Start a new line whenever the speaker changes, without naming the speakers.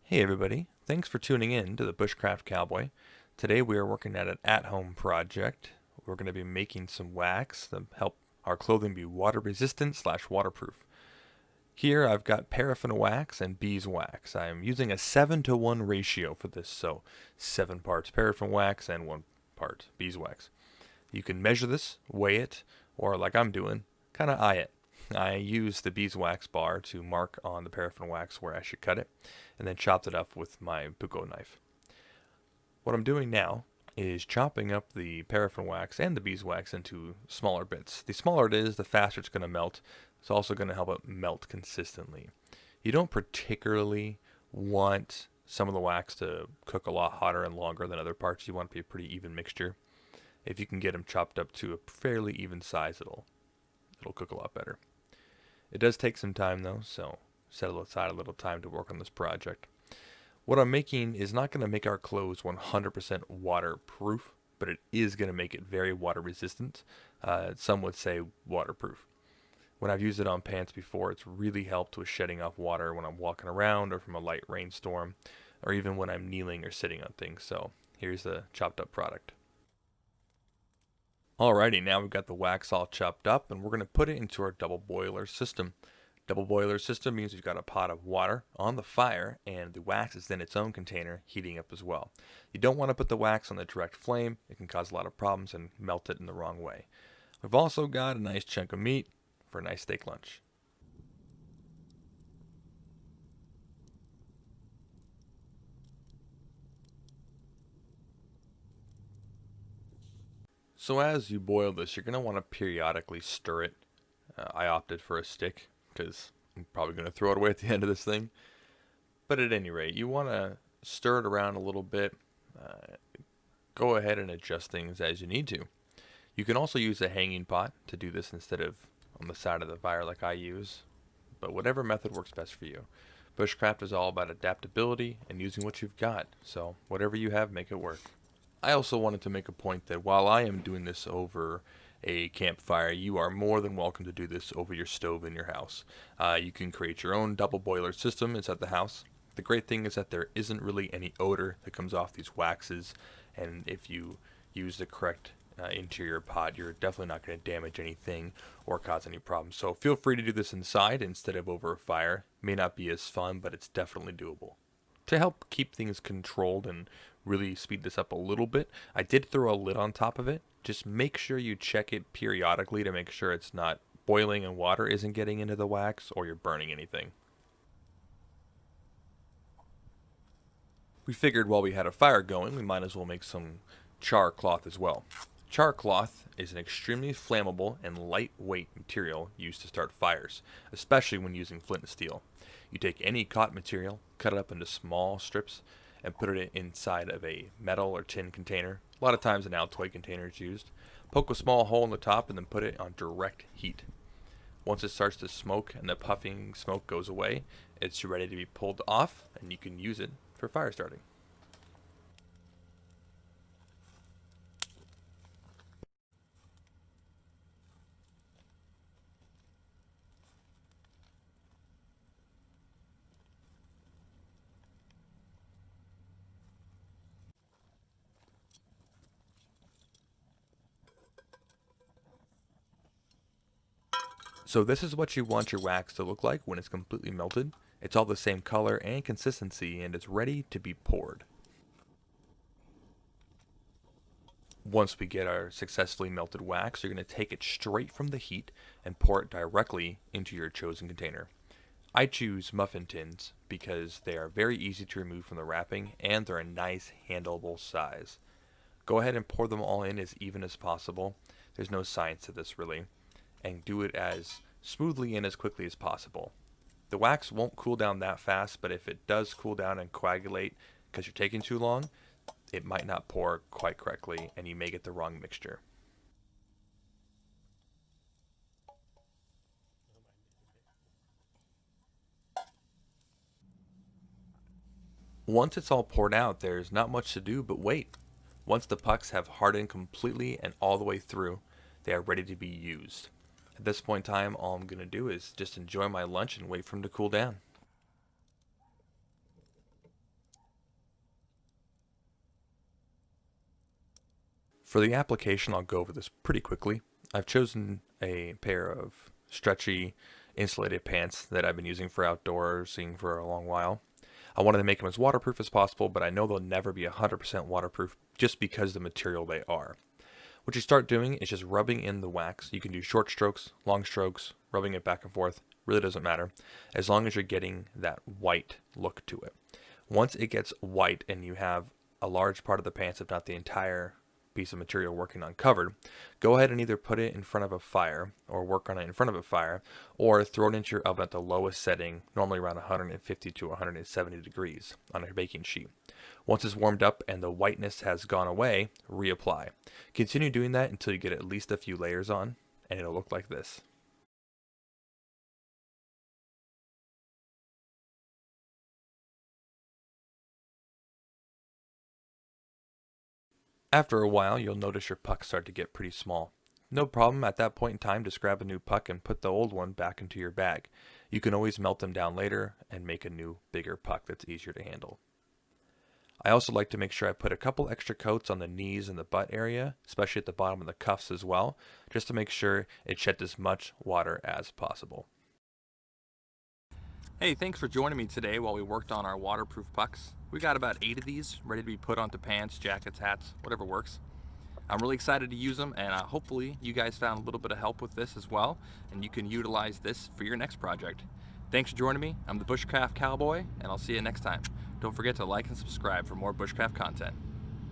Hey everybody, thanks for tuning in to the Bushcraft Cowboy. Today we are working at an at-home project. We're going to be making some wax to help our clothing be water resistant slash waterproof. Here I've got paraffin wax and beeswax. I'm using a 7-to-1 ratio for this, so 7 parts paraffin wax and 1 part beeswax. You can measure this, weigh it, or like I'm doing, kind of eye it. I use the beeswax bar to mark on the paraffin wax where I should cut it, and then chopped it up with my bucco knife. What I'm doing now is chopping up the paraffin wax and the beeswax into smaller bits. The smaller it is, the faster it's going to melt. It's also going to help it melt consistently. You don't particularly want some of the wax to cook a lot hotter and longer than other parts. You want it to be a pretty even mixture. If you can get them chopped up to a fairly even size, it'll cook a lot better. It does take some time though, so set aside a little time to work on this project. What I'm making is not going to make our clothes 100% waterproof, but it is going to make it very water resistant. Some would say waterproof. When I've used it on pants before, it's really helped with shedding off water when I'm walking around or from a light rainstorm, or even when I'm kneeling or sitting on things. So here's the chopped up product. Alrighty, now we've got the wax all chopped up and we're going to put it into our double boiler system. Double boiler system means we've got a pot of water on the fire and the wax is in its own container heating up as well. You don't want to put the wax on the direct flame. It can cause a lot of problems and melt it in the wrong way. We've also got a nice chunk of meat for a nice steak lunch. So as you boil this, you're going to want to periodically stir it. I opted for a stick because I'm probably going to throw it away at the end of this thing. But at any rate, you want to stir it around a little bit. Go ahead and adjust things as you need to. You can also use a hanging pot to do this instead of on the side of the fire like I use. But whatever method works best for you. Bushcraft is all about adaptability and using what you've got. So whatever you have, make it work. I also wanted to make a point that while I am doing this over a campfire, you are more than welcome to do this over your stove in your house. You can create your own double boiler system inside the house. The great thing is that there isn't really any odor that comes off these waxes, and if you use the correct interior pot, you're definitely not going to damage anything or cause any problems. So feel free to do this inside instead of over a fire. May not be as fun, but it's definitely doable. To help keep things controlled and really speed this up a little bit, I did throw a lid on top of it. Just make sure you check it periodically to make sure it's not boiling and water isn't getting into the wax or you're burning anything. We figured while we had a fire going, we might as well make some char cloth as well. Char cloth is an extremely flammable and lightweight material used to start fires, especially when using flint and steel. You take any cotton material, cut it up into small strips, and put it inside of a metal or tin container. A lot of times an Altoid container is used. Poke a small hole in the top and then put it on direct heat. Once it starts to smoke and the puffing smoke goes away, it's ready to be pulled off and you can use it for fire starting. So this is what you want your wax to look like when it's completely melted. It's all the same color and consistency and it's ready to be poured. Once we get our successfully melted wax, you're going to take it straight from the heat and pour it directly into your chosen container. I choose muffin tins because they are very easy to remove from the wrapping and they're a nice handleable size. Go ahead and pour them all in as even as possible. There's no science to this really. And do it as smoothly and as quickly as possible. The wax won't cool down that fast, but if it does cool down and coagulate because you're taking too long, it might not pour quite correctly and you may get the wrong mixture. Once it's all poured out, there's not much to do but wait. Once the pucks have hardened completely and all the way through, they are ready to be used. At this point in time, all I'm going to do is just enjoy my lunch and wait for them to cool down. For the application, I'll go over this pretty quickly. I've chosen a pair of stretchy insulated pants that I've been using for outdoorsing for a long while. I wanted to make them as waterproof as possible, but I know they'll never be 100% waterproof just because of the material they are. What you start doing is just rubbing in the wax. You can do short strokes, long strokes, rubbing it back and forth. Really doesn't matter, as long as you're getting that white look to it. Once it gets white and you have a large part of the pants, if not the entire piece of material working on covered, go ahead and either put it in front of a fire or work on it in front of a fire, or throw it into your oven at the lowest setting, normally around 150 to 170 degrees on a baking sheet. Once it's warmed up and the whiteness has gone away, reapply. Continue doing that until you get at least a few layers on, and it'll look like this. After a while, you'll notice your pucks start to get pretty small. No problem at that point in time, just grab a new puck and put the old one back into your bag. You can always melt them down later and make a new, bigger puck that's easier to handle. I also like to make sure I put a couple extra coats on the knees and the butt area, especially at the bottom of the cuffs as well, just to make sure it sheds as much water as possible. Hey, thanks for joining me today while we worked on our waterproof pucks. We got about 8 of these ready to be put onto pants, jackets, hats, whatever works. I'm really excited to use them, and hopefully you guys found a little bit of help with this as well, and you can utilize this for your next project. Thanks for joining me. I'm the Bushcraft Cowboy, and I'll see you next time. Don't forget to like and subscribe for more Bushcraft content.